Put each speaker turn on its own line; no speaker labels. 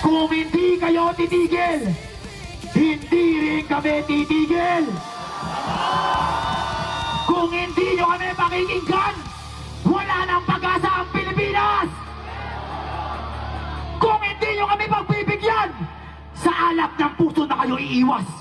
Kung hindi kayo titigil, hindi rin kami titigil. Kung hindi nyo kami pakikinggan, wala nang pag-asa ang Pilipinas. Kung hindi nyo kami pagbibigyan, sa alap ng puso na kayo iiwas.